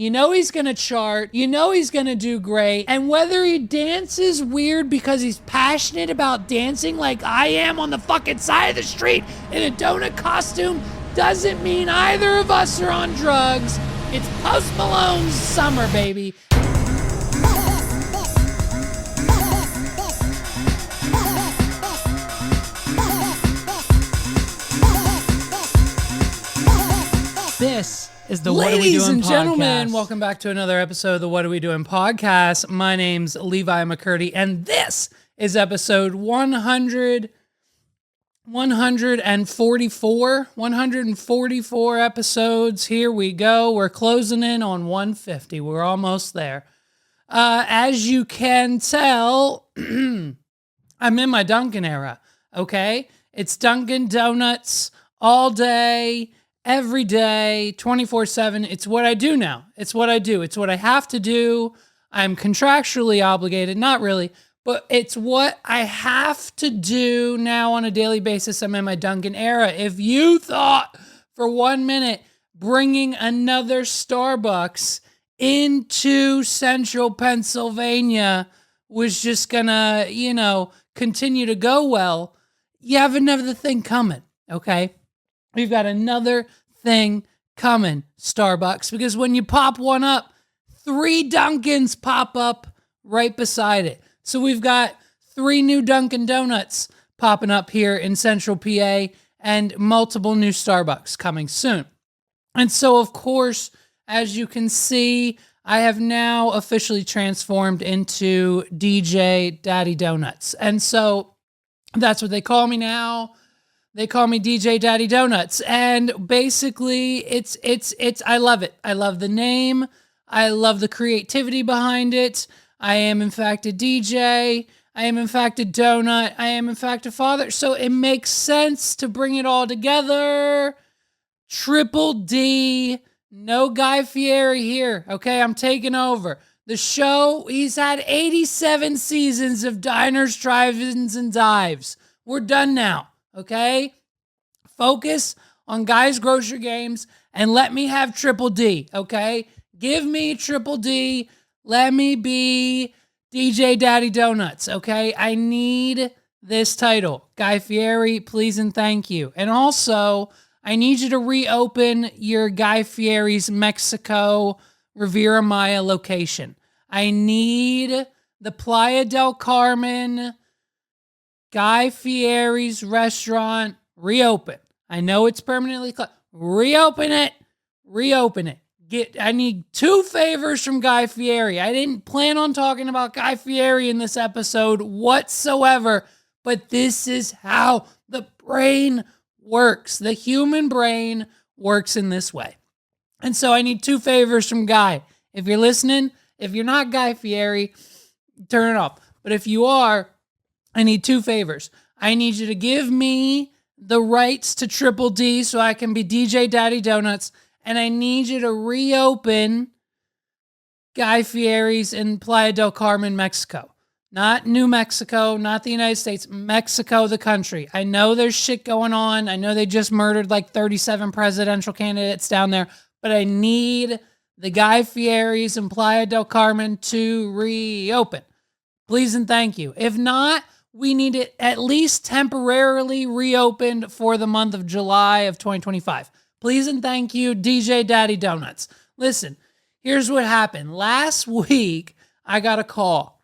You know he's gonna chart. You know he's gonna do great. And whether he dances weird because he's passionate about dancing like I am on the fucking side of the street in a donut costume doesn't mean either of us are on drugs. It's Post Malone's summer, baby. This is the What Are We Doing podcast. Ladies and gentlemen, welcome back to another episode of the What Are We Doing podcast. My name's Levi McCurdy, and this is episode 144 episodes. Here we go. We're closing in on 150. We're almost there. As you can tell, I'm in my Dunkin' era, okay? It's Dunkin' Donuts all day, every day, 24/7. It's what I do now. It's what I do. It's what I have to do. I'm contractually obligated. Not really, but it's what I have to do now on a daily basis. I'm in my Dunkin' era. If you thought for 1 minute bringing another Starbucks into central Pennsylvania was just gonna, continue to go well, you have another thing coming, okay? We've got another thing coming, Starbucks, because when you pop one up, 3 Dunkins pop up right beside it. So we've got 3 new Dunkin' Donuts popping up here in central PA and multiple new Starbucks coming soon. And so, of course, as you can see, I have now officially transformed into DJ Daddy Donuts. And so that's what they call me now. They call me DJ Daddy Donuts. And basically, it's I love it. I love the name. I love the creativity behind it. I am, in fact, a DJ. I am, in fact, a donut. I am, in fact, a father. So it makes sense to bring it all together. Triple D. No Guy Fieri here. Okay, I'm taking over. The show, he's had 87 seasons of diners, drive-ins, and dives. We're done now. Okay? Focus on Guy's Grocery Games and let me have Triple D, okay? Give me Triple D. Let me be DJ Daddy Donuts, okay? I need this title. Guy Fieri, please and thank you. And also, I need you to reopen your Guy Fieri's Mexico Riviera Maya location. I need the Playa del Carmen Guy Fieri's restaurant, reopen. I know it's permanently closed. Reopen it. I need 2 favors from Guy Fieri. I didn't plan on talking about Guy Fieri in this episode whatsoever, but this is how the brain works. The human brain works in this way. And so I need 2 favors from Guy. If you're listening, if you're not Guy Fieri, turn it off. But if you are, I need 2 favors. I need you to give me the rights to Triple D so I can be DJ Daddy Donuts, and I need you to reopen Guy Fieri's in Playa del Carmen, Mexico. Not New Mexico, not the United States, Mexico, the country. I know there's shit going on. I know they just murdered like 37 presidential candidates down there, but I need the Guy Fieri's in Playa del Carmen to reopen. Please and thank you. If not, we need it at least temporarily reopened for the month of July of 2025. Please and thank you, DJ Daddy Donuts. Listen, here's what happened. Last week, I got a call.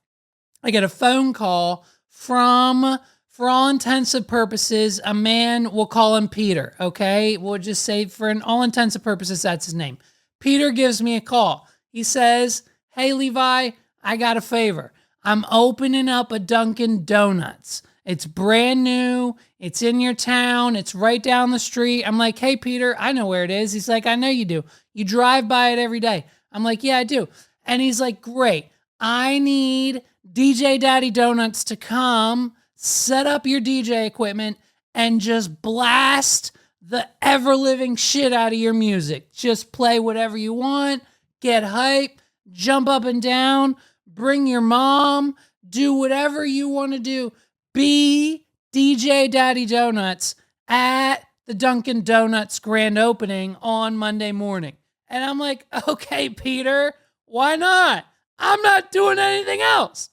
I get a phone call from, for all intensive purposes, a man, we'll call him Peter, okay? We'll just say for all intensive purposes, that's his name. Peter gives me a call. He says, hey, Levi, I got a favor. I'm opening up a Dunkin' Donuts. It's brand new. It's in your town. It's right down the street. I'm like, hey, Peter, I know where it is. He's like, I know you do. You drive by it every day. I'm like, yeah, I do. And he's like, great. I need DJ Daddy Donuts to come, set up your DJ equipment, and just blast the ever-living shit out of your music. Just play whatever you want, get hype, jump up and down, bring your mom, do whatever you want to do. Be DJ Daddy Donuts at the Dunkin' Donuts grand opening on Monday morning. And I'm like, okay, Peter, why not? I'm not doing anything else.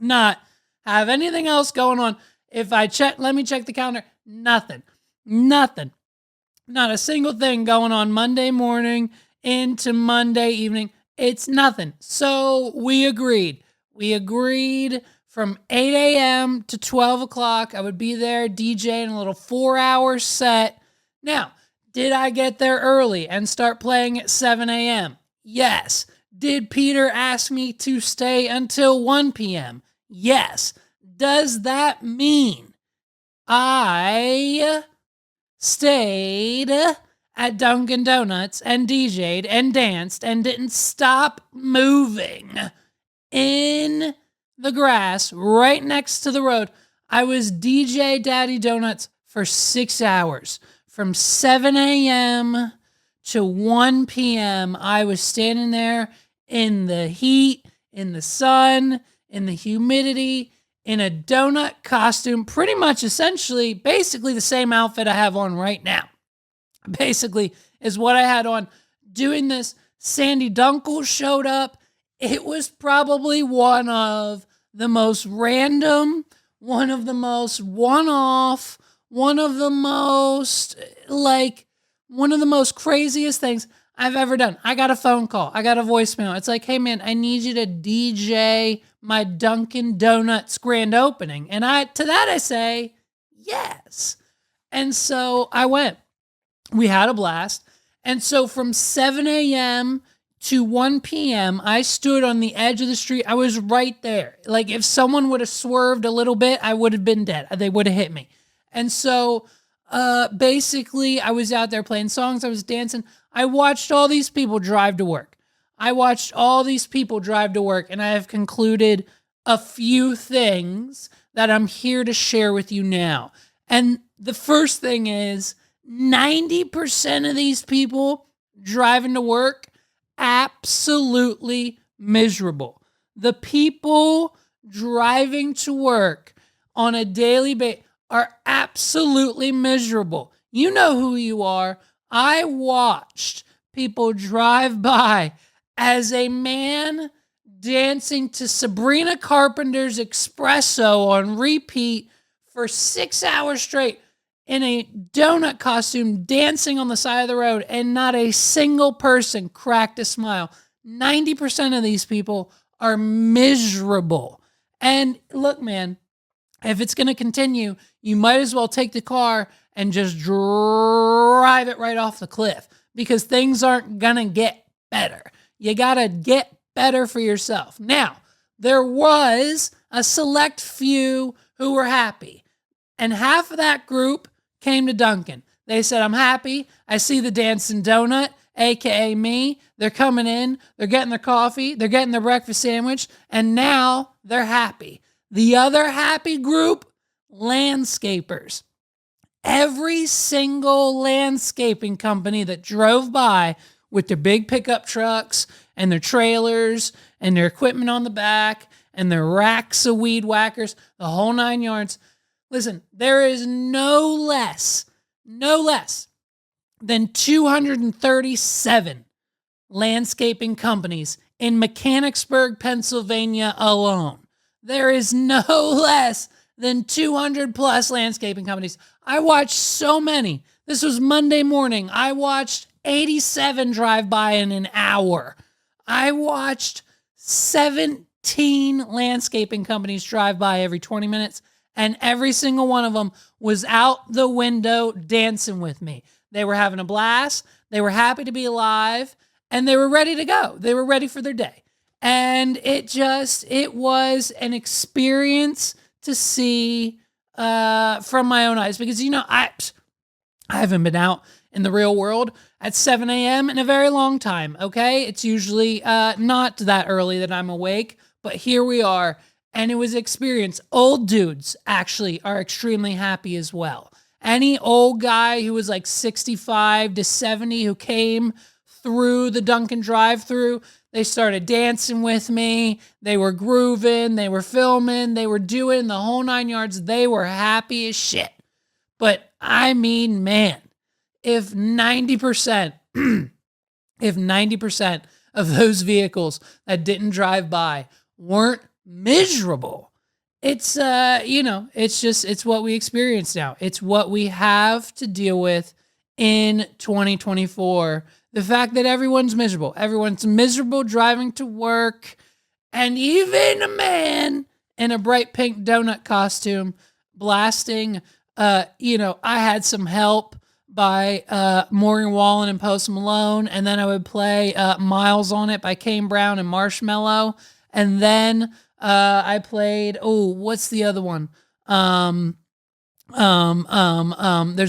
Not have anything else going on. If I check, let me check the calendar. Nothing. Nothing. Not a single thing going on Monday morning into Monday evening. It's nothing. So we agreed. We agreed from 8 a.m. to 12 o'clock. I would be there DJing a little 4-hour set. Now, did I get there early and start playing at 7 a.m.? Yes. Did Peter ask me to stay until 1 p.m.? Yes. Does that mean I stayed at Dunkin' Donuts and DJ'd and danced and didn't stop moving in the grass right next to the road? I was DJ Daddy Donuts for 6 hours. From 7 a.m. to 1 p.m., I was standing there in the heat, in the sun, in the humidity, in a donut costume, pretty much essentially, basically the same outfit I have on right now. Basically is what I had on doing this. Sandy Dunkel showed up. It was probably one of the most random, one of the most one-off, one of the most craziest things I've ever done. I got a phone call. I got a voicemail. It's like, hey man, I need you to DJ my Dunkin' Donuts grand opening. And to that I say, yes. And so I went. We had a blast. And so from 7 a.m. to 1 p.m., I stood on the edge of the street. I was right there. Like if someone would have swerved a little bit, I would have been dead. They would have hit me. And so basically I was out there playing songs. I was dancing. I watched all these people drive to work. And I have concluded a few things that I'm here to share with you now. And the first thing is 90% of these people driving to work, absolutely miserable. The people driving to work on a daily basis are absolutely miserable. You know who you are. I watched people drive by as a man dancing to Sabrina Carpenter's Espresso on repeat for 6 hours straight in a donut costume, dancing on the side of the road, and not a single person cracked a smile. 90% of these people are miserable. And look, man, if it's going to continue, you might as well take the car and just drive it right off the cliff, because things aren't going to get better. You got to get better for yourself. Now, there was a select few who were happy, and half of that group came to Dunkin'. They said, I'm happy. I see the dancing donut, aka me. They're coming in. They're getting their coffee. They're getting their breakfast sandwich. And now they're happy. The other happy group, landscapers. Every single landscaping company that drove by with their big pickup trucks and their trailers and their equipment on the back and their racks of weed whackers, the whole 9 yards. Listen, there is no less than 237 landscaping companies in Mechanicsburg, Pennsylvania alone. There is no less than 200 plus landscaping companies. I watched so many. This was Monday morning. I watched 87 drive by in an hour. I watched 17 landscaping companies drive by every 20 minutes. And every single one of them was out the window dancing with me. They were having a blast. They were happy to be alive. And they were ready to go. They were ready for their day. And it was an experience to see from my own eyes. Because, I haven't been out in the real world at 7 a.m. in a very long time, okay? It's usually not that early that I'm awake. But here we are. And it was experience. Old dudes actually are extremely happy as well. Any old guy who was like 65 to 70 who came through the Dunkin' drive-thru, they started dancing with me. They were grooving. They were filming. They were doing the whole 9 yards. They were happy as shit. But I mean, man, if 90% if 90% of those vehicles that didn't drive by weren't miserable. It's it's what we experience now. It's what we have to deal with in 2024. The fact that everyone's miserable. Everyone's miserable driving to work, and even a man in a bright pink donut costume blasting I Had Some Help by Morgan Wallen and Post Malone, and then I would play Miles on It by Kane Brown and Marshmello, and then I played what's the other one? There's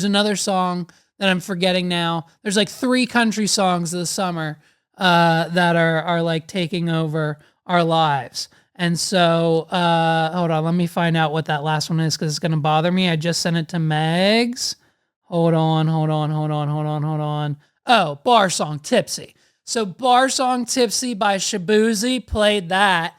another song that I'm forgetting now. There's like 3 country songs of the summer that are like taking over our lives. And so, hold on, let me find out what that last one is because it's going to bother me. I just sent it to Megs. Hold on. Oh, Bar Song Tipsy. So Bar Song Tipsy by Shabuzi played that.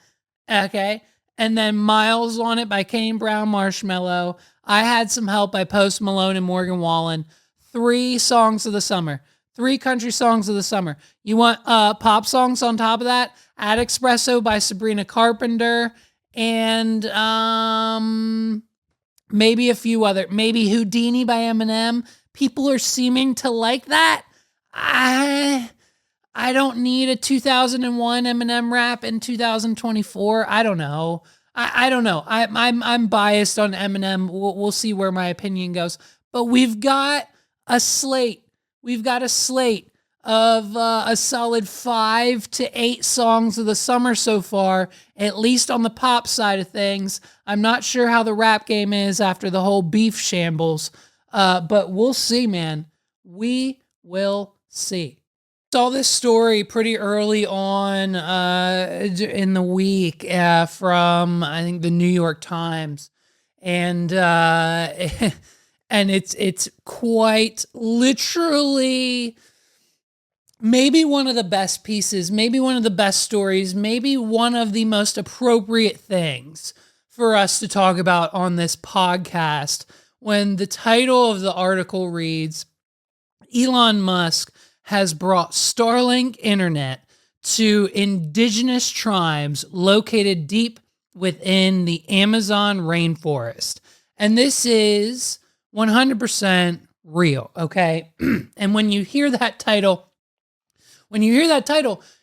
Okay. And then Miles on It by Kane Brown, Marshmello. I Had Some Help by Post Malone and Morgan Wallen. 3 songs of the summer. 3 country songs of the summer. You want pop songs on top of that? Add Espresso by Sabrina Carpenter. And maybe a few other. Maybe Houdini by Eminem. People are seeming to like that. I don't need a 2001 Eminem rap in 2024. I don't know. I don't know. I'm biased on Eminem. We'll see where my opinion goes. But we've got a slate. We've got a slate of a solid 5 to 8 songs of the summer so far, at least on the pop side of things. I'm not sure how the rap game is after the whole beef shambles, but we'll see, man. We will see. Saw this story pretty early on in the week from, I think, the New York Times. And and it's quite literally maybe one of the best pieces, maybe one of the best stories, maybe one of the most appropriate things for us to talk about on this podcast, when the title of the article reads, Elon Musk has brought Starlink internet to indigenous tribes located deep within the Amazon rainforest. And this is 100% real, okay? And when you hear that title,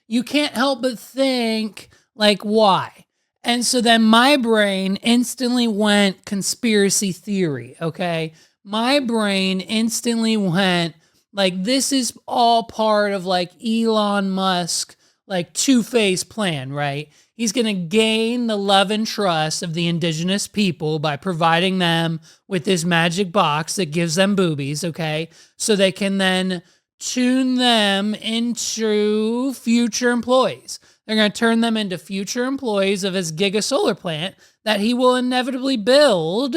you can't help but think, like, why? And so then my brain instantly went conspiracy theory, okay? My brain instantly went, like, this is all part of, like, Elon Musk, like, two-phase plan, right? He's going to gain the love and trust of the indigenous people by providing them with this magic box that gives them boobies, okay? So they can then tune them into future employees. They're going to turn them into future employees of his giga solar plant that he will inevitably build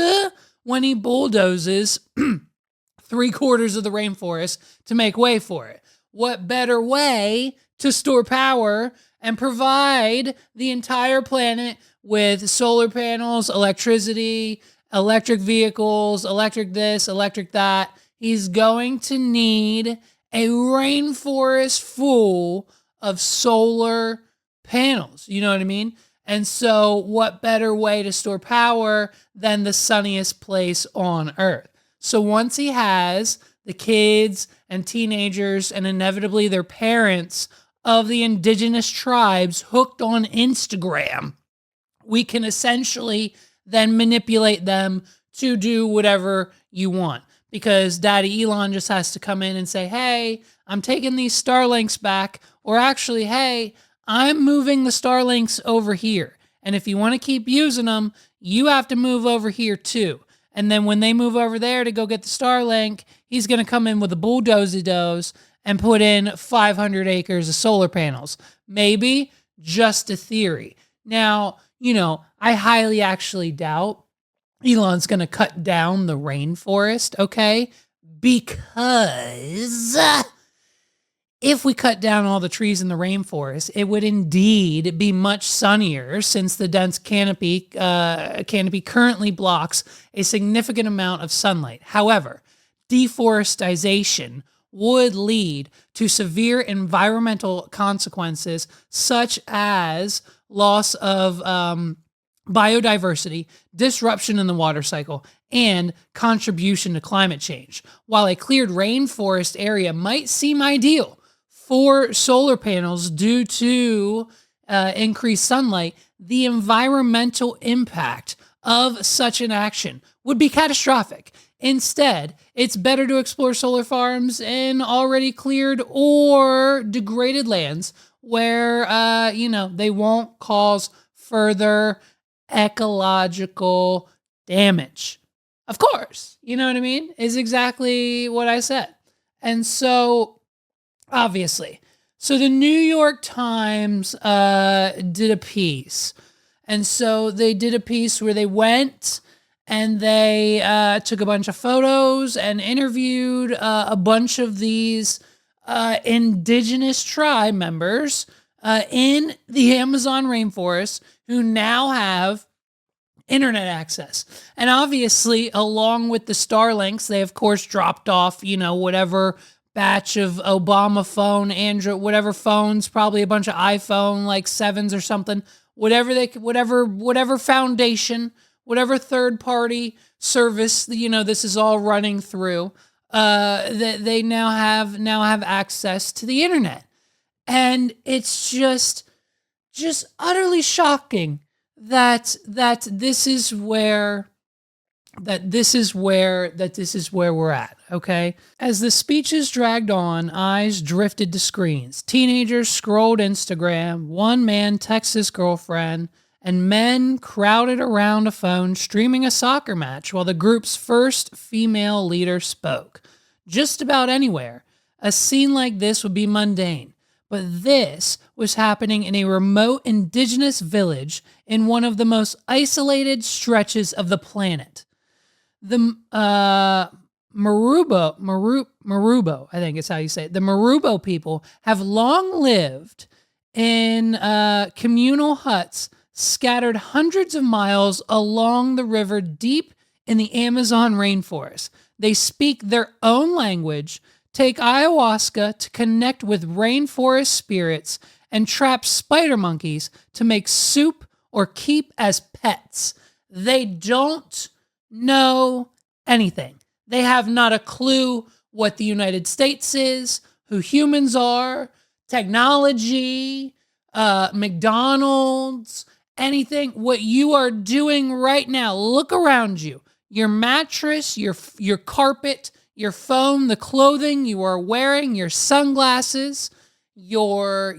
when he bulldozes 3/4 of the rainforest to make way for it. What better way to store power and provide the entire planet with solar panels, electricity, electric vehicles, electric this, electric that? He's going to need a rainforest full of solar panels. You know what I mean? And so what better way to store power than the sunniest place on Earth? So once he has the kids and teenagers and inevitably their parents of the indigenous tribes hooked on Instagram, we can essentially then manipulate them to do whatever you want. Because Daddy Elon just has to come in and say, hey, I'm taking these Starlinks back. Or actually, hey, I'm moving the Starlinks over here. And if you want to keep using them, you have to move over here too. And then when they move over there to go get the Starlink, he's going to come in with a bulldozy-doze and put in 500 acres of solar panels. Maybe just a theory. Now, I highly actually doubt Elon's going to cut down the rainforest, okay? Because if we cut down all the trees in the rainforest, it would indeed be much sunnier, since the dense canopy currently blocks a significant amount of sunlight. However, deforestation would lead to severe environmental consequences, such as loss of biodiversity, disruption in the water cycle, and contribution to climate change. While a cleared rainforest area might seem ideal for solar panels due to increased sunlight, the environmental impact of such an action would be catastrophic. Instead, it's better to explore solar farms in already cleared or degraded lands where, they won't cause further ecological damage. Of course, you know what I mean? Is exactly what I said. And so, obviously, so the New York Times did a piece. And so they did a piece where they went and they took a bunch of photos and interviewed a bunch of these indigenous tribe members in the Amazon rainforest who now have internet access. And obviously, along with the Starlinks, they of course dropped off, whatever batch of Obama phone, Android, whatever phones, probably a bunch of iPhone like 7s or something, whatever foundation, whatever third party service, this is all running through, that they now have access to the internet. And it's just utterly shocking that this is where we're at, okay? As the speeches dragged on, eyes drifted to screens. Teenagers scrolled Instagram, one man texted his girlfriend, and men crowded around a phone streaming a soccer match while the group's first female leader spoke. Just about anywhere, a scene like this would be mundane. But this was happening in a remote indigenous village in one of the most isolated stretches of the planet. The Marubo, I think is how you say it. The Marubo people have long lived in communal huts scattered hundreds of miles along the river deep in the Amazon rainforest. They speak their own language, take ayahuasca to connect with rainforest spirits, and trap spider monkeys to make soup or keep as pets. They don't know anything. They have not a clue what the United States is, who humans are, technology, McDonald's, anything. What you are doing right now, look around you. Your mattress, your carpet, your phone, the clothing you are wearing, your sunglasses, the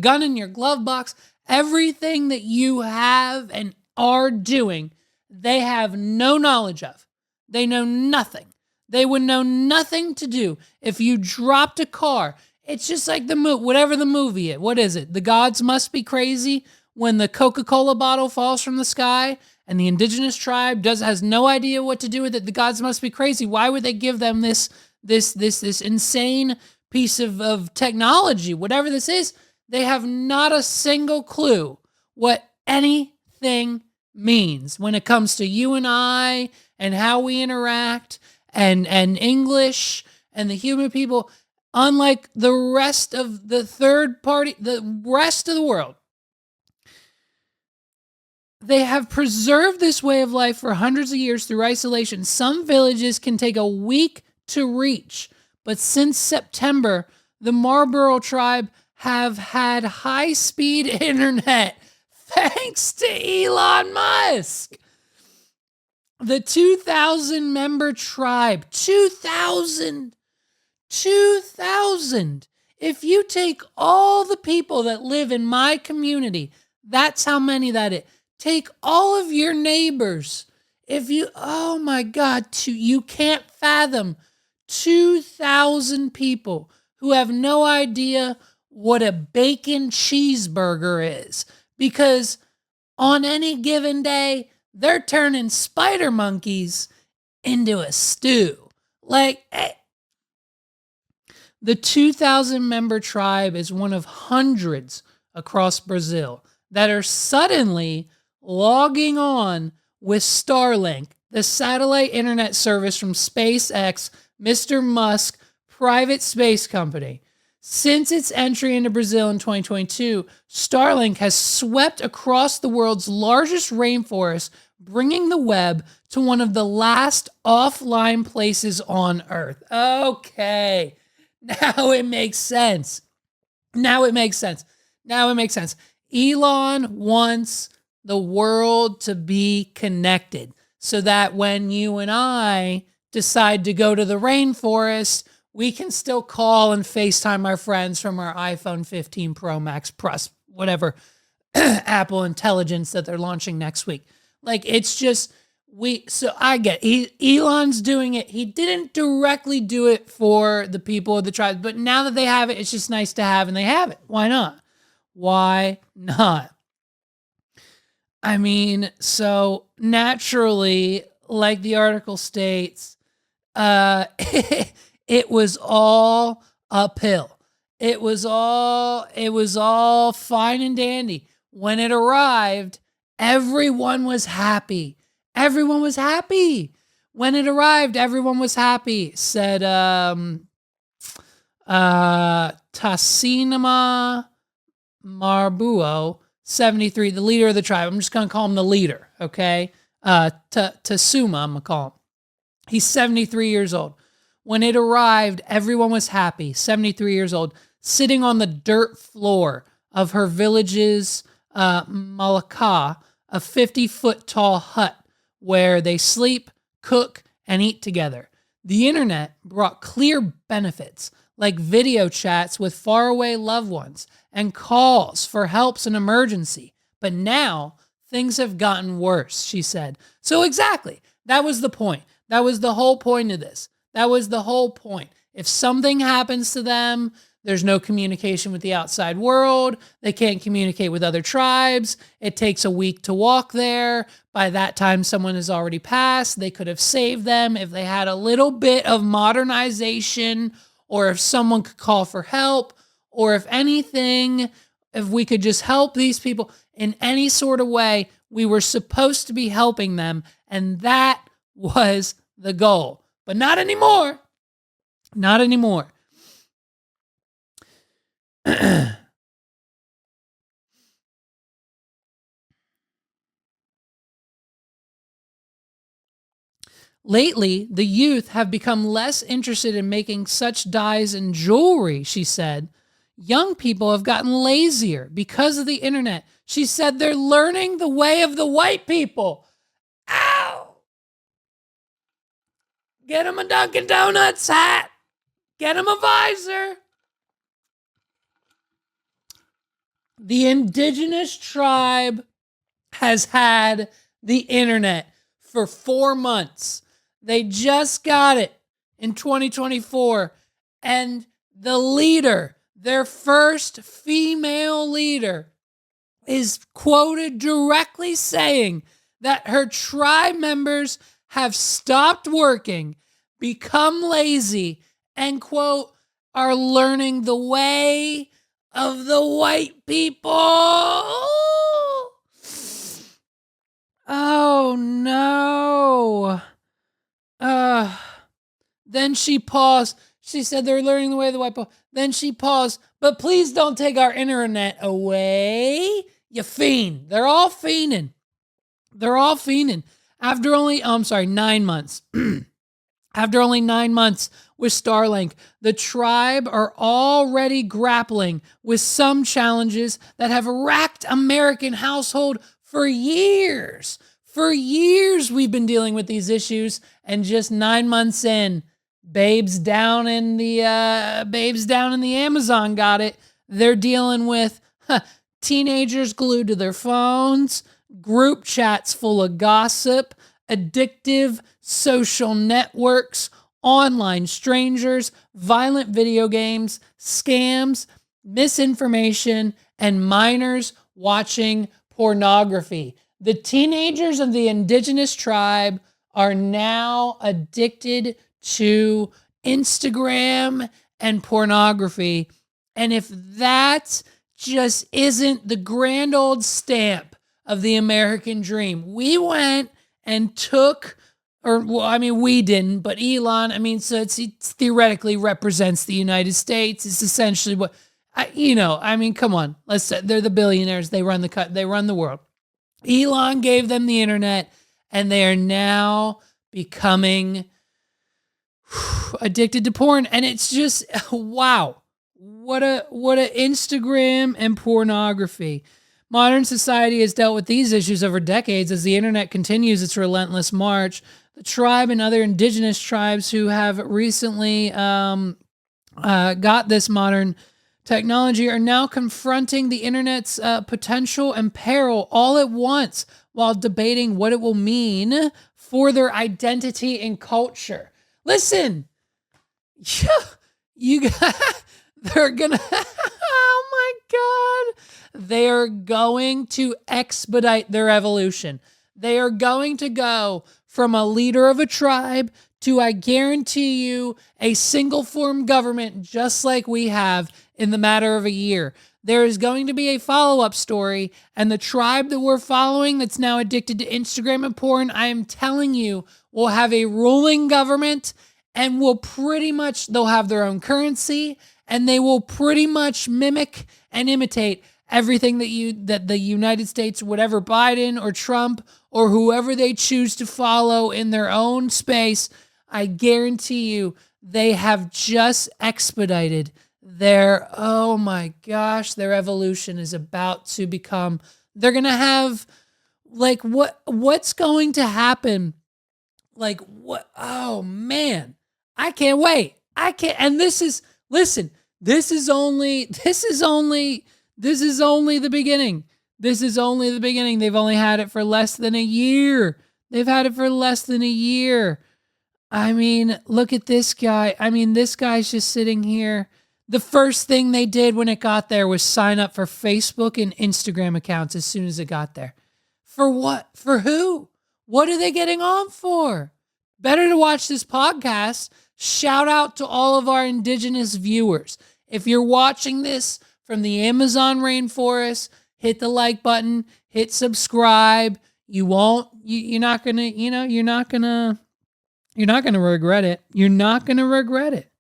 gun in your glove box, everything that you have and are doing, they have no knowledge of. They know nothing. They would know nothing to do if you dropped a car. It's just like whatever the movie is. What is it? The Gods Must Be Crazy, when the Coca-Cola bottle falls from the sky and the indigenous tribe has no idea what to do with it. The gods must be crazy. Why would they give them this insane piece of technology? Whatever this is, they have not a single clue what anything means when it comes to you and I and how we interact and English and the human people. Unlike the rest of the rest of the world, they have preserved this way of life for hundreds of years through isolation. Some villages can take a week to reach, but since September, the Marlboro tribe have had high-speed internet thanks to Elon Musk. The 2,000-member tribe, 2,000. If you take all the people that live in my community, that's how many that is. Take all of your neighbors. Oh my God, you can't fathom 2,000 people who have no idea what a bacon cheeseburger is. Because on any given day, they're turning spider monkeys into a stew. The 2,000-member tribe is one of hundreds across Brazil that are suddenly logging on with Starlink, the satellite internet service from SpaceX Mr. Musk private space company. Since its entry into Brazil in 2022, Starlink has swept across the world's largest rainforest, bringing the web to one of the last offline places on Earth. Okay, now it makes sense. Now it makes sense. Elon wants the world to be connected so that when you and I decide to go to the rainforest, we can still call and FaceTime our friends from our iPhone 15 Pro Max Plus, whatever Apple intelligence that they're launching next week. Like, it's just, so I get Elon's doing it. He didn't directly do it for the people of the tribe, but now that they have it, it's just nice to have, and they have it. Why not? Why not? I mean, so naturally, like the article states, it was all uphill. It was all fine and dandy. When it arrived, everyone was happy. Everyone was happy. When it arrived, everyone was happy, said Tassinama Marbuo, 73, the leader of the tribe. I'm just going to call him the leader, okay? Tasuma, I'm going to call him. He's 73 years old. When it arrived, everyone was happy, 73 years old, sitting on the dirt floor of her village's Malacca, a 50-foot tall hut where they sleep, cook, and eat together. The internet brought clear benefits like video chats with faraway loved ones and calls for helps in emergency. But now things have gotten worse, she said. So exactly, that was the point. That was the whole point of this. That was the whole point. If something happens to them, there's no communication with the outside world. They can't communicate with other tribes. It takes a week to walk there. By that time, someone has already passed. They could have saved them if they had a little bit of modernization, or if someone could call for help, or if anything, if we could just help these people in any sort of way. We were supposed to be helping them, and that was the goal. But not anymore. Not anymore. Lately, the youth have become less interested in making such dyes and jewelry, she said. Young people have gotten lazier because of the internet. She said they're learning the way of the white people. Ow! Get him a Dunkin' Donuts hat. Get him a visor. The indigenous tribe has had the internet for 4 months. They just got it in 2024. And the leader, their first female leader, is quoted directly saying that her tribe members have stopped working, become lazy, and, quote, are learning the way of the white people. Oh, no. Then she paused. She said they're learning the way of the white people. Then she paused. But please don't take our internet away. You fiend. They're all fiending. They're all fiending. After only, 9 months. After only 9 months with Starlink, the tribe are already grappling with some challenges that have racked American household for years. For years, we've been dealing with these issues, and just 9 months in, babes down in the Amazon got it. They're dealing with teenagers glued to their phones, group chats full of gossip, addictive social networks, online strangers, violent video games, scams, misinformation, and minors watching pornography. The teenagers of the indigenous tribe are now addicted to Instagram and pornography. And if that just isn't the grand old stamp of the American dream, we went and took or, well, I mean, we didn't, but Elon, I mean, so it theoretically represents the United States. It's essentially what, I mean, come on. They're the billionaires. They run the world. Elon gave them the internet, and they are now becoming addicted to porn. And it's just, wow. What a Instagram and pornography. Modern society has dealt with these issues over decades as the internet continues its relentless march. The tribe and other indigenous tribes who have recently got this modern technology are now confronting the internet's potential and peril all at once while debating what it will mean for their identity and culture. Listen, you got, they're gonna, oh my God, they are going to expedite their evolution. They are going to go from a leader of a tribe to, I guarantee you, a single form government just like we have in the matter of a year. There is going to be a follow-up story, and the tribe that we're following that's now addicted to Instagram and porn, I am telling you, will have a ruling government and will pretty much, they'll have their own currency, and they will pretty much mimic and imitate everything that the United States, whatever Biden or Trump or whoever they choose to follow in their own space, I guarantee you they have just expedited their, oh my gosh, their evolution is about to become, they're going to have, like, what's going to happen? Like, what? Oh man, I can't wait. And listen, this is only the beginning. This is only the beginning. They've only had it for less than a year. I mean, look at this guy. I mean, this guy's just sitting here. The first thing they did when it got there was sign up for Facebook and Instagram accounts as soon as it got there. For what? For who? What are they getting on for? Better to watch this podcast. Shout out to all of our indigenous viewers. If you're watching this from the Amazon rainforest, hit the like button, hit subscribe. You're not going to regret it. You're not going to regret it.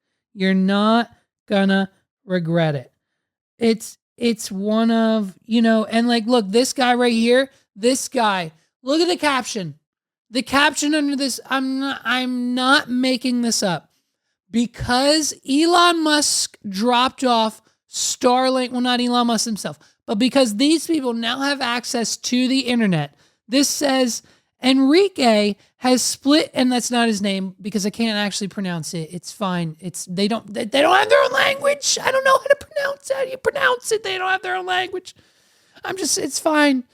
It's one of, and like, look, this guy right here, look at the caption. The caption under this, I'm not making this up. Because Elon Musk dropped off Starlink, well, not Elon Musk himself, but because these people now have access to the internet, this says Enrique has split, and that's not his name because I can't actually pronounce it. It's fine. They don't have their own language. I don't know how to pronounce it. How do you pronounce it? They don't have their own language. It's fine.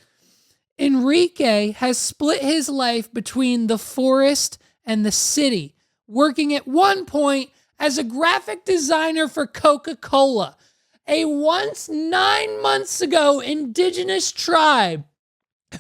Enrique has split his life between the forest and the city, working at one point as a graphic designer for Coca-Cola, a once 9 months ago indigenous tribe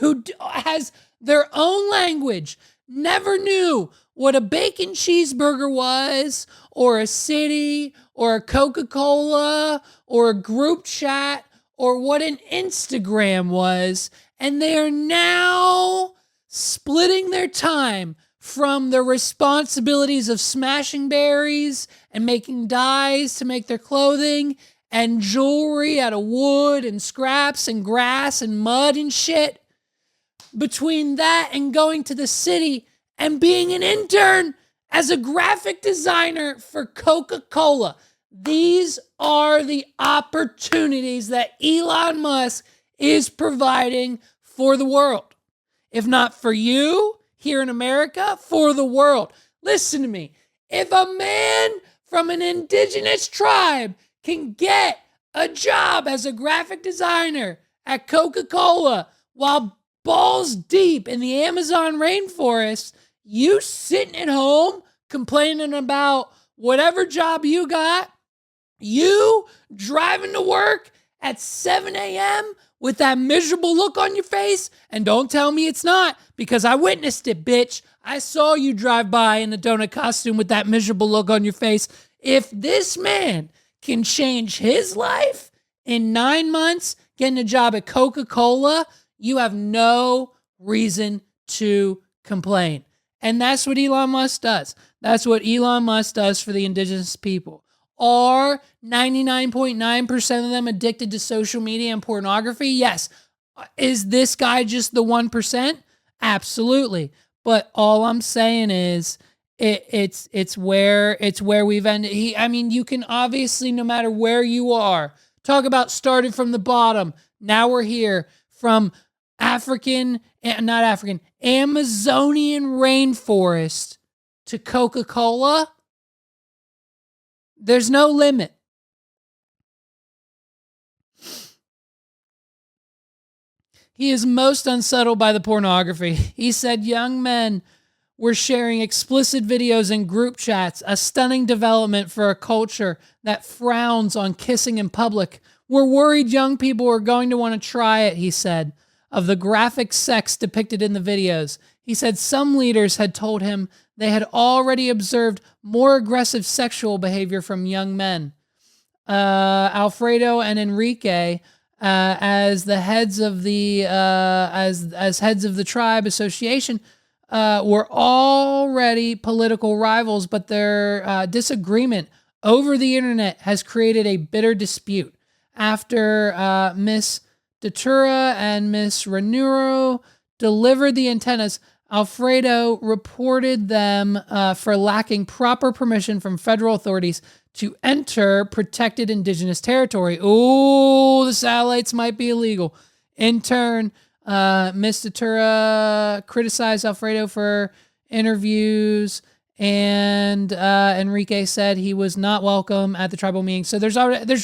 who has their own language, never knew what a bacon cheeseburger was, or a city, or a Coca-Cola, or a group chat, or what an Instagram was. And they are now splitting their time from the responsibilities of smashing berries and making dyes to make their clothing and jewelry out of wood and scraps and grass and mud and shit. Between that and going to the city and being an intern as a graphic designer for Coca-Cola. These are the opportunities that Elon Musk is providing for the world. If not for you here in America, for the world. Listen to me. If a man from an indigenous tribe can get a job as a graphic designer at Coca-Cola while balls deep in the Amazon rainforest, you sitting at home complaining about whatever job you got, you driving to work at 7 a.m. with that miserable look on your face, and don't tell me it's not, because I witnessed it, bitch. I saw you drive by in a donut costume with that miserable look on your face. If this man can change his life in 9 months, getting a job at Coca-Cola, you have no reason to complain. And that's what Elon Musk does. That's what Elon Musk does for the indigenous people. Are 99.9% of them addicted to social media and pornography? Yes. Is this guy just the 1%? Absolutely. But all I'm saying is it's where we've ended. You can obviously, no matter where you are, talk about started from the bottom. Now we're here from Amazonian rainforest to Coca-Cola. There's no limit. He is most unsettled by the pornography. He said young men were sharing explicit videos in group chats, a stunning development for a culture that frowns on kissing in public. We're worried young people are going to want to try it, he said, of the graphic sex depicted in the videos. He said some leaders had told him they had already observed more aggressive sexual behavior from young men. Alfredo and Enrique, as the heads of the as heads of the tribe association, were already political rivals, but their disagreement over the internet has created a bitter dispute. After Miss Datura and Miss Renuro delivered the antennas, Alfredo reported them for lacking proper permission from federal authorities to enter protected indigenous territory. Ooh, the satellites might be illegal. In turn, Miss Datura criticized Alfredo for interviews, and Enrique said he was not welcome at the tribal meeting. So there's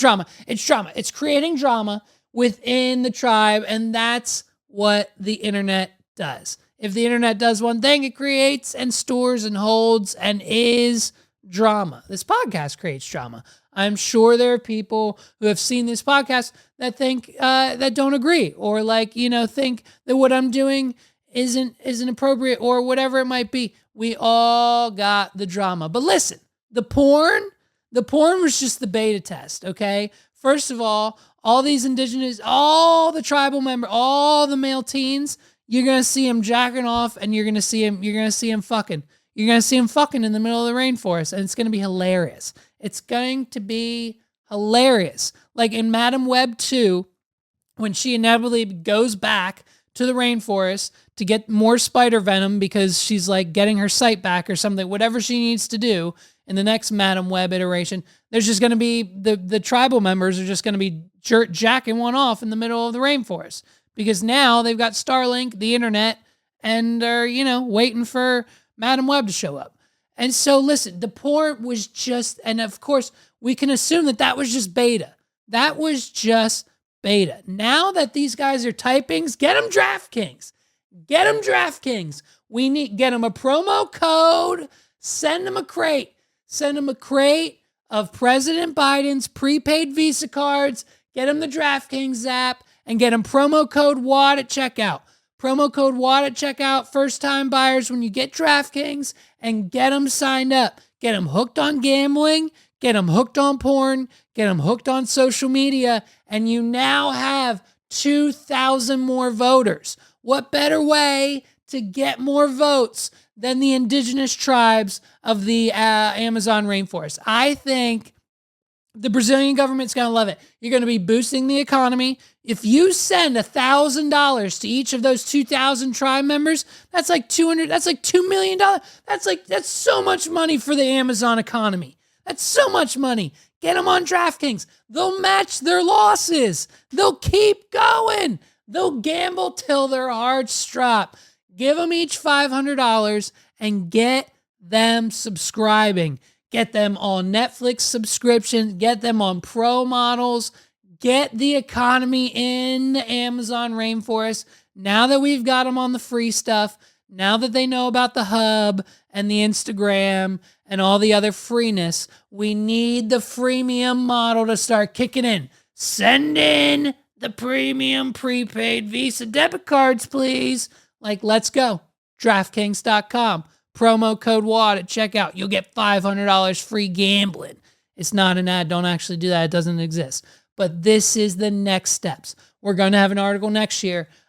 drama. It's drama. It's creating drama within the tribe, and that's what the internet does. If the internet does one thing, it creates and stores and holds and is drama. This podcast creates drama. I'm sure there are people who have seen this podcast that think that don't agree, or think that what I'm doing isn't appropriate, or whatever it might be. We all got the drama. But listen, the porn was just the beta test, okay? First of all these indigenous, all the tribal members, all the male teens, you're going to see him jacking off, and you're going to see him fucking. You're going to see him fucking in the middle of the rainforest, and it's going to be hilarious. It's going to be hilarious. Like in Madam Web 2, when she inevitably goes back to the rainforest to get more spider venom because she's like getting her sight back or something, whatever she needs to do in the next Madam Web iteration, there's just going to be the tribal members are just going to be jacking one off in the middle of the rainforest, because now they've got Starlink, the internet, and are, waiting for Madam Web to show up. And so listen, the porn was just, and of course we can assume that was just beta. That was just beta. Now that these guys are typings, get them DraftKings. Get them DraftKings. Get them a promo code, send them a crate. Send them a crate of President Biden's prepaid Visa cards, get them the DraftKings app, and get them promo code WAD at checkout. Promo code WAD at checkout, first-time buyers when you get DraftKings, and get them signed up. Get them hooked on gambling, get them hooked on porn, get them hooked on social media, and you now have 2,000 more voters. What better way to get more votes than the indigenous tribes of the Amazon rainforest? I think the Brazilian government's going to love it. You're going to be boosting the economy. If you send $1,000 to each of those 2,000 tribe members, that's like $2 million. That's so much money for the Amazon economy. That's so much money. Get them on DraftKings. They'll match their losses. They'll keep going. They'll gamble till their hearts drop. Give them each $500 and get them subscribing. Get them on Netflix subscriptions. Get them on pro models. Get the economy in the Amazon rainforest. Now that we've got them on the free stuff, now that they know about the hub and the Instagram and all the other freeness, we need the freemium model to start kicking in. Send in the premium prepaid Visa debit cards, please. Let's go. DraftKings.com. Promo code WAD at checkout. You'll get $500 free gambling. It's not an ad. Don't actually do that. It doesn't exist. But this is the next steps. We're going to have an article next year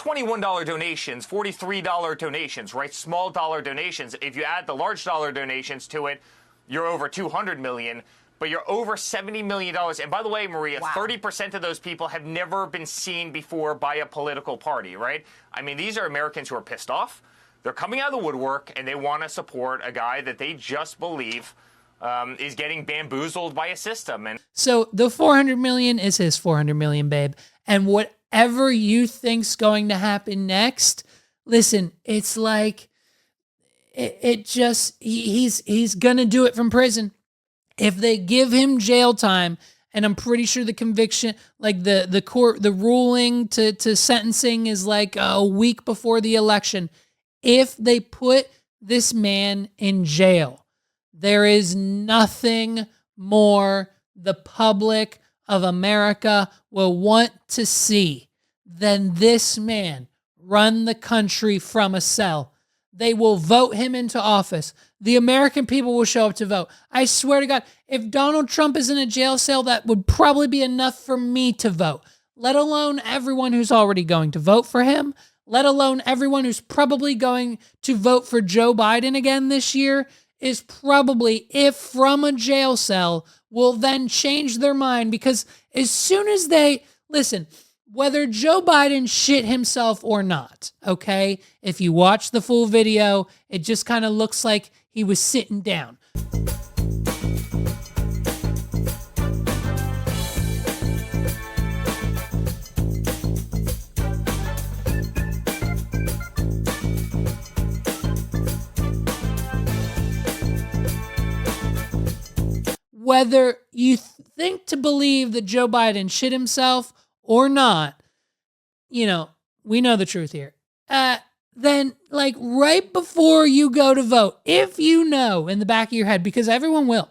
$21 donations, $43 donations, right? Small dollar donations. If you add the large dollar donations to it, you're over $200 million. But you're over $70 million. And by the way, Maria, 30% of those people have never been seen before by a political party, right? I mean, these are Americans who are pissed off. They're coming out of the woodwork, and they want to support a guy that they just believe is getting bamboozled by a system. And so the 400 million is his 400 million, babe. And whatever you think's going to happen next, listen, it's like he's going to do it from prison. If they give him jail time, and I'm pretty sure the conviction, like the court, the ruling to sentencing is like a week before the election. If they put this man in jail, there is nothing more the public of America will want to see than this man run the country from a cell. They will vote him into office. The American people will show up to vote. I swear to God, if Donald Trump is in a jail cell, that would probably be enough for me to vote, let alone everyone who's already going to vote for him, let alone everyone who's probably going to vote for Joe Biden again this year, is probably, if from a jail cell, will then change their mind. Because as soon as they, listen, whether Joe Biden shit himself or not, okay? If you watch the full video, it just kind of looks like he was sitting down. Whether you think to believe that Joe Biden shit himself or not, you know, we know the truth here. Then, like, right before you go to vote, if you know in the back of your head, because everyone will,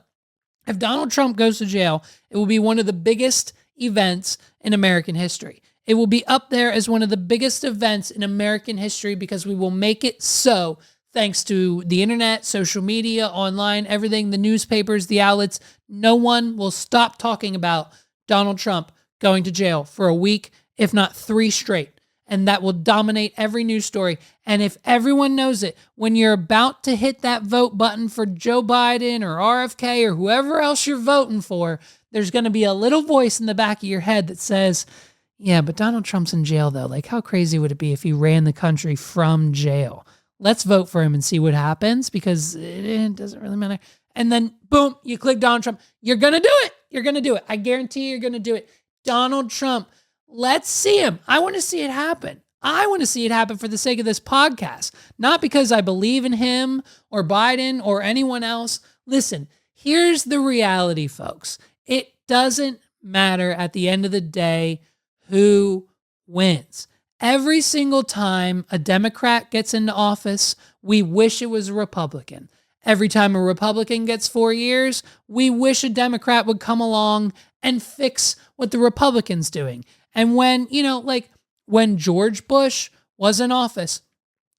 if Donald Trump goes to jail, it will be one of the biggest events in American history. It will be up there as one of the biggest events in American history because we will make it so, thanks to the internet, social media, online, everything, the newspapers, the outlets. No one will stop talking about Donald Trump going to jail for a week, if not 3 straight. And that will dominate every news story. And if everyone knows it, when you're about to hit that vote button for Joe Biden or RFK or whoever else you're voting for, there's going to be a little voice in the back of your head that says, yeah, but Donald Trump's in jail though. Like, how crazy would it be if he ran the country from jail? Let's vote for him and see what happens, because it doesn't really matter. And then boom, you click Donald Trump. You're going to do it. You're going to do it. I guarantee you're going to do it. Donald Trump. Let's see him. I want to see it happen. I want to see it happen for the sake of this podcast, not because I believe in him or Biden or anyone else. Listen, here's the reality, folks. It doesn't matter at the end of the day who wins. Every single time a Democrat gets into office, we wish it was a Republican. Every time a Republican gets 4 years, we wish a Democrat would come along and fix what the Republican's doing. And when, like when George Bush was in office,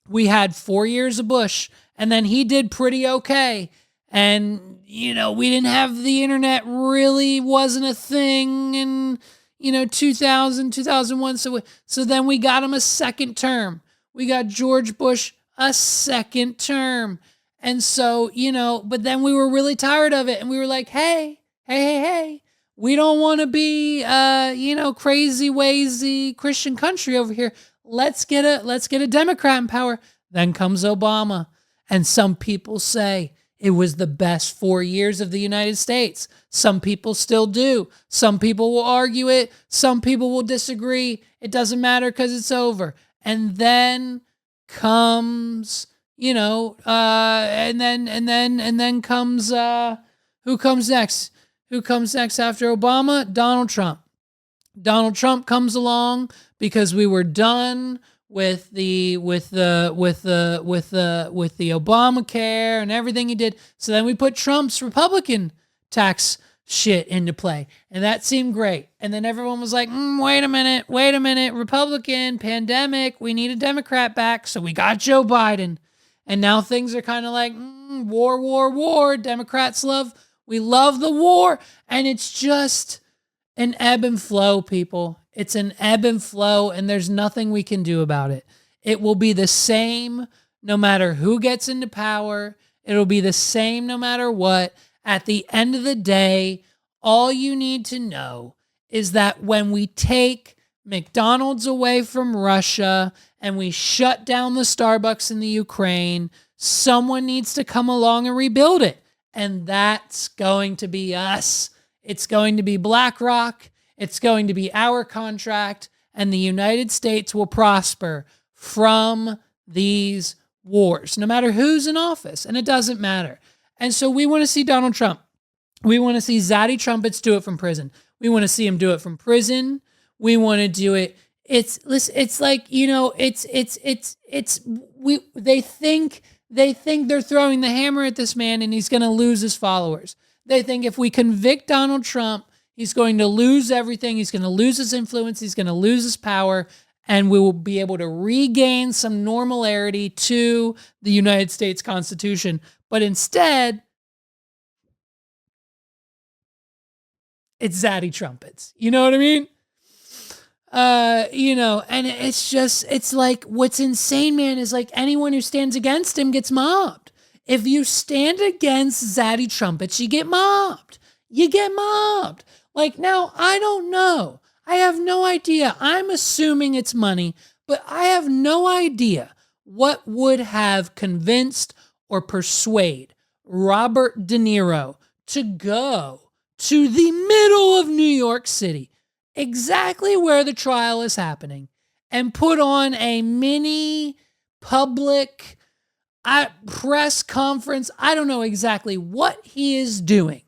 we had 4 years of Bush, and then he did pretty okay. And, we didn't have the internet, really wasn't a thing in, 2000, 2001. So then we got him a second term. We got George Bush a second term. And so, but then we were really tired of it. And we were like, hey, we don't want to be, crazy, wazy Christian country over here. Let's get a Democrat in power. Then comes Obama. And some people say it was the best 4 years of the United States. Some people still do. Some people will argue it. Some people will disagree. It doesn't matter because it's over. And then comes, and then comes, who comes next? Who comes next after Obama? Donald Trump. Donald Trump comes along because we were done with the Obamacare and everything he did. So then we put Trump's Republican tax shit into play, and that seemed great. And then everyone was like, wait a minute, Republican, pandemic, we need a Democrat back. So we got Joe Biden. And now things are kind of like, war. Democrats we love the war. And it's just an ebb and flow, people. It's an ebb and flow, and there's nothing we can do about it. It will be the same no matter who gets into power. It'll be the same no matter what. At the end of the day, all you need to know is that when we take McDonald's away from Russia and we shut down the Starbucks in the Ukraine, someone needs to come along and rebuild it. And that's going to be us. It's going to be BlackRock. It's going to be our contract. And the United States will prosper from these wars, no matter who's in office. And it doesn't matter. And so we want to see Donald Trump. We want to see zaddy trumpets do it from prison. We want to see him do it from prison. We want to do it. It's like, they think they're throwing the hammer at this man and he's going to lose his followers. They think if we convict Donald Trump, he's going to lose everything. He's going to lose his influence. He's going to lose his power. And we will be able to regain some normality to the United States Constitution. But instead, it's zaddy trumpets. You know what I mean? And it's like, what's insane, man, is like anyone who stands against him gets mobbed. If you stand against zaddy trumpets, you get mobbed. You get mobbed. Like, now, I don't know. I have no idea. I'm assuming it's money, but I have no idea what would have convinced or persuade Robert De Niro to go to the middle of New York City, exactly where the trial is happening, and put on a mini public press conference. I don't know exactly what he is doing.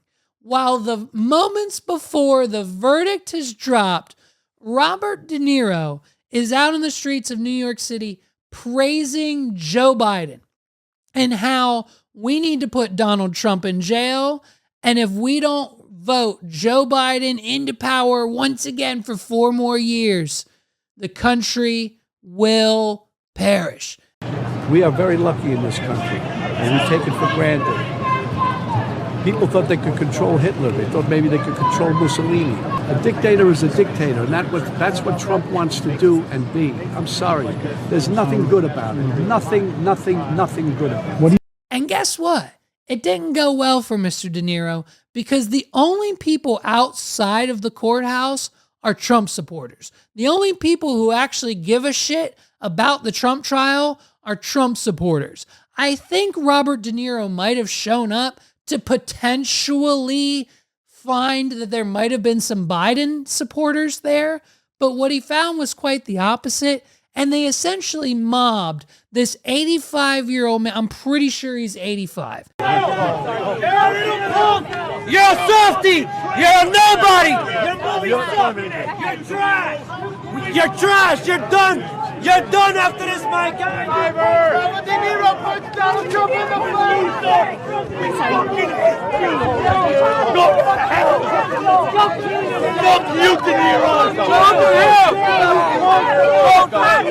While the moments before the verdict has dropped, Robert De Niro is out in the streets of New York City praising Joe Biden and how we need to put Donald Trump in jail. And if we don't vote Joe Biden into power once again for 4 more years, the country will perish. We are very lucky in this country, and we take it for granted. People thought they could control Hitler. They thought maybe they could control Mussolini. A dictator is a dictator, and that's what Trump wants to do and be. I'm sorry. There's nothing good about it. Nothing good about it. And guess what? It didn't go well for Mr. De Niro because the only people outside of the courthouse are Trump supporters. The only people who actually give a shit about the Trump trial are Trump supporters. I think Robert De Niro might have shown up to potentially find that there might have been some Biden supporters there, but what he found was quite the opposite, and they essentially mobbed this 85-year-old man. I'm pretty sure he's 85. You're a softie! You're a nobody! You're trash! You're trash! You're done! You're done after this, my guy! Robert De Niro punched Donald Trump in the face! Go to hell! Fuck you, De Niro! Go to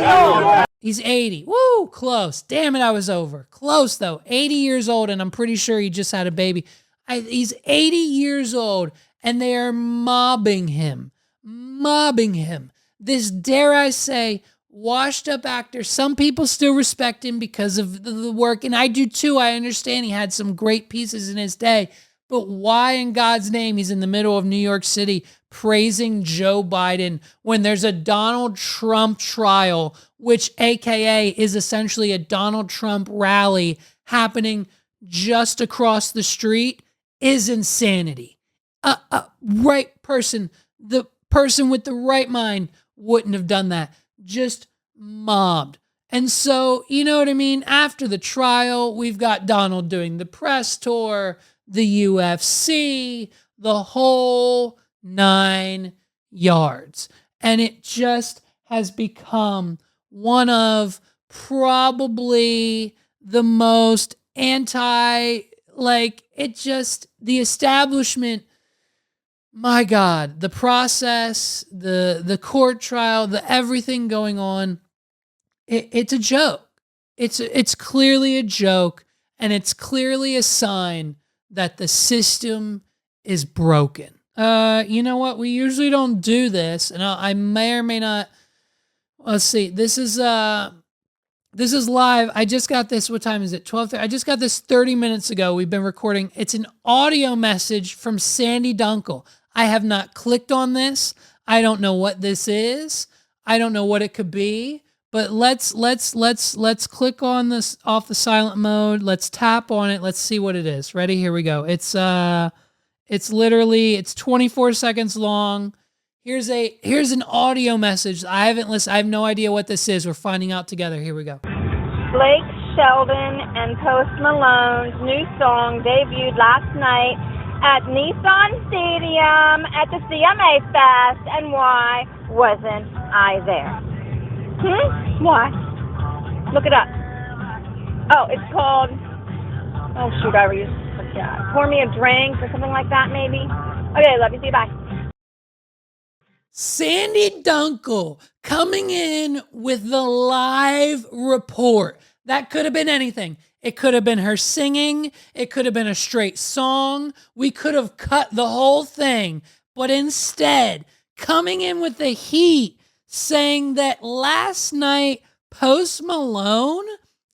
hell! He's 80. Woo, close. Damn it, I was over. Close, though. 80 years old, and I'm pretty sure he just had a baby. He's 80 years old, and they are mobbing him. Mobbing him. This, dare I say, washed-up actor. Some people still respect him because of the work, and I do too. I understand he had some great pieces in his day, but why in God's name he's in the middle of New York City praising Joe Biden when there's a Donald Trump trial, which AKA is essentially a Donald Trump rally happening just across the street, is insanity. Right person, the person with the right mind wouldn't have done that. Just mobbed. And so, you know what I mean? After the trial, we've got Donald doing the press tour, the UFC, the whole 9 yards. And it just has become one of probably the most the establishment, my God, the process, the court trial, the everything going on, it's a joke. It's clearly a joke, and it's clearly a sign that the system is broken. You know what? We usually don't do this, and I may or may not. Let's see. This is live. I just got this. What time is it? 12:30. I just got this 30 minutes ago. We've been recording. It's an audio message from Sandy Dunkel. I have not clicked on this. I don't know what this is. I don't know what it could be. But let's click on this off the silent mode. Let's tap on it. Let's see what it is. Ready? Here we go. It's 24 seconds long. Here's an audio message. I haven't listened. I have no idea what this is. We're finding out together. Here we go. Blake Shelton and Post Malone's new song debuted last night at Nissan Stadium at the CMA Fest. And why wasn't I there? Why? Look it up. Oh, it's called, oh shoot, I already forgot. Pour Me a Drink or something like that, maybe. Okay, love you. See you. Bye. Sandy Dunkel coming in with the live report. That could have been anything. It could have been her singing. It could have been a straight song. We could have cut the whole thing. But instead, coming in with the heat, saying that last night Post Malone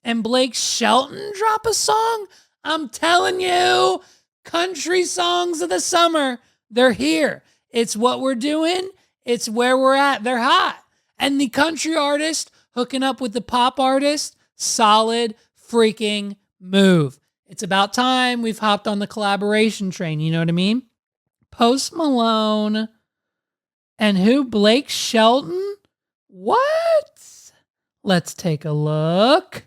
and Blake Shelton drop a song. I'm telling you, country songs of the summer, they're here. It's what we're doing. It's where we're at. They're hot. And the country artist hooking up with the pop artist, solid freaking move. It's about time we've hopped on the collaboration train. You know what I mean? Post Malone and who? Blake Shelton? What? Let's take a look.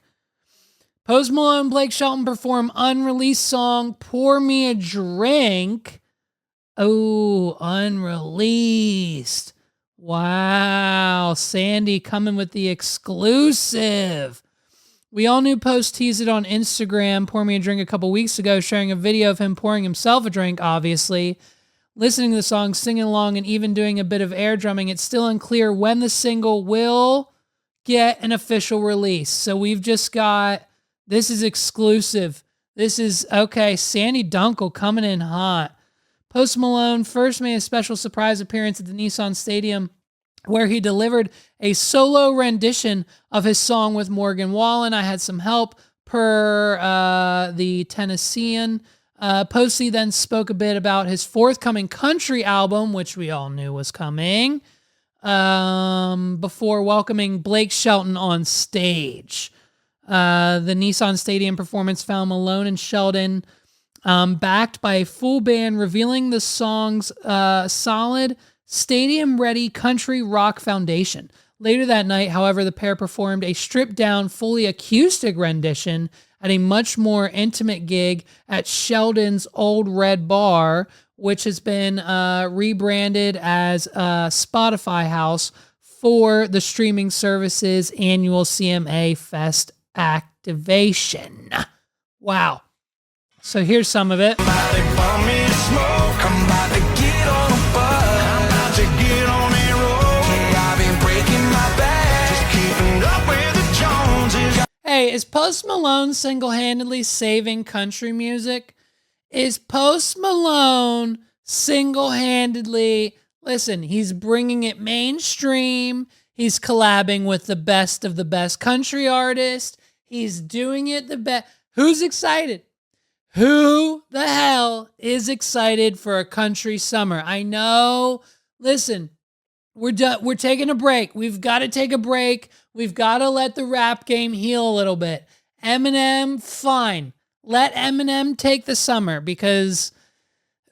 Post Malone and Blake Shelton perform unreleased song Pour Me a Drink. Oh, unreleased. Wow. Sandy coming with the exclusive. We all knew Post teased it on Instagram, Pour Me a Drink, a couple weeks ago, sharing a video of him pouring himself a drink, obviously. Listening to the song, singing along, and even doing a bit of air drumming. It's still unclear when the single will get an official release. So we've just got, this is exclusive. This is, okay, Sandy Dunkel coming in hot. Post Malone first made a special surprise appearance at the Nissan Stadium where he delivered a solo rendition of his song with Morgan Wallen. I had some help per the Tennessean. Posty then spoke a bit about his forthcoming country album, which we all knew was coming, before welcoming Blake Shelton on stage. The Nissan Stadium performance found Malone and Shelton backed by a full band, revealing the song's solid, stadium-ready country rock foundation. Later that night, however, the pair performed a stripped-down, fully acoustic rendition at a much more intimate gig at Sheldon's Old Red Bar, which has been rebranded as Spotify House for the streaming service's annual CMA Fest activation. Wow. So here's some of it. Hey, is Post Malone single-handedly saving country music? Is Post Malone single-handedly, listen, he's bringing it mainstream. He's collabing with the best of the best country artists. He's doing it the best. Who's excited? Who the hell is excited for a country summer? I know. Listen, we're done. We're taking a break. We've got to take a break. We've got to let the rap game heal a little bit. Eminem, fine. Let Eminem take the summer because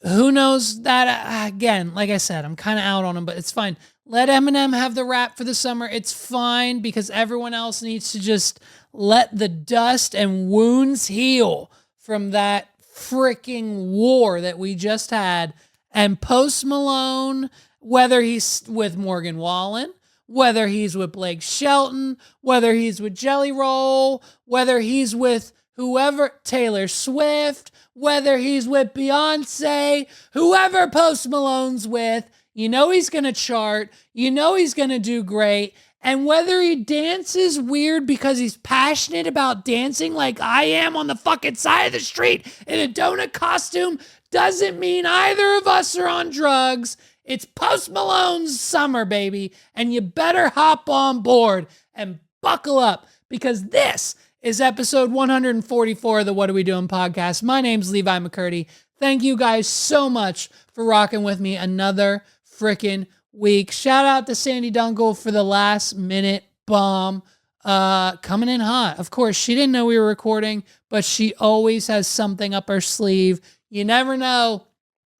who knows that, again, like I said, I'm kind of out on him, but it's fine. Let Eminem have the rap for the summer. It's fine because everyone else needs to just let the dust and wounds heal from that freaking war that we just had. And Post Malone, whether he's with Morgan Wallen, whether he's with Blake Shelton, whether he's with Jelly Roll, whether he's with whoever, Taylor Swift, whether he's with Beyonce, whoever Post Malone's with, you know he's going to chart, you know he's going to do great. And whether he dances weird because he's passionate about dancing like I am on the fucking side of the street in a donut costume doesn't mean either of us are on drugs. It's Post Malone's summer, baby, and you better hop on board and buckle up because this is episode 144 of the What Are We Doing podcast. My name's Levi McCurdy. Thank you guys so much for rocking with me another freaking week. Shout out to Sandy Dunkel for the last minute bomb. Coming in hot. Of course, she didn't know we were recording, but she always has something up her sleeve. You never know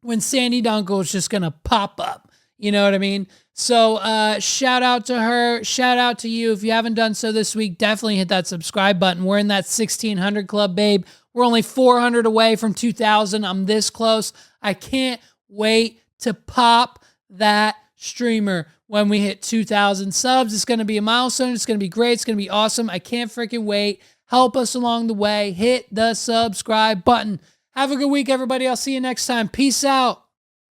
when Sandy Dunkel is just going to pop up. You know what I mean? So shout out to her. Shout out to you. If you haven't done so this week, definitely hit that subscribe button. We're in that 1,600 club, babe. We're only 400 away from 2,000. I'm this close. I can't wait to pop that streamer when we hit 2,000 subs. It's going to be a milestone. It's going to be great. It's going to be awesome. I can't freaking wait. Help us along the way. Hit the subscribe button. Have a good week, everybody. I'll see you next time. Peace out.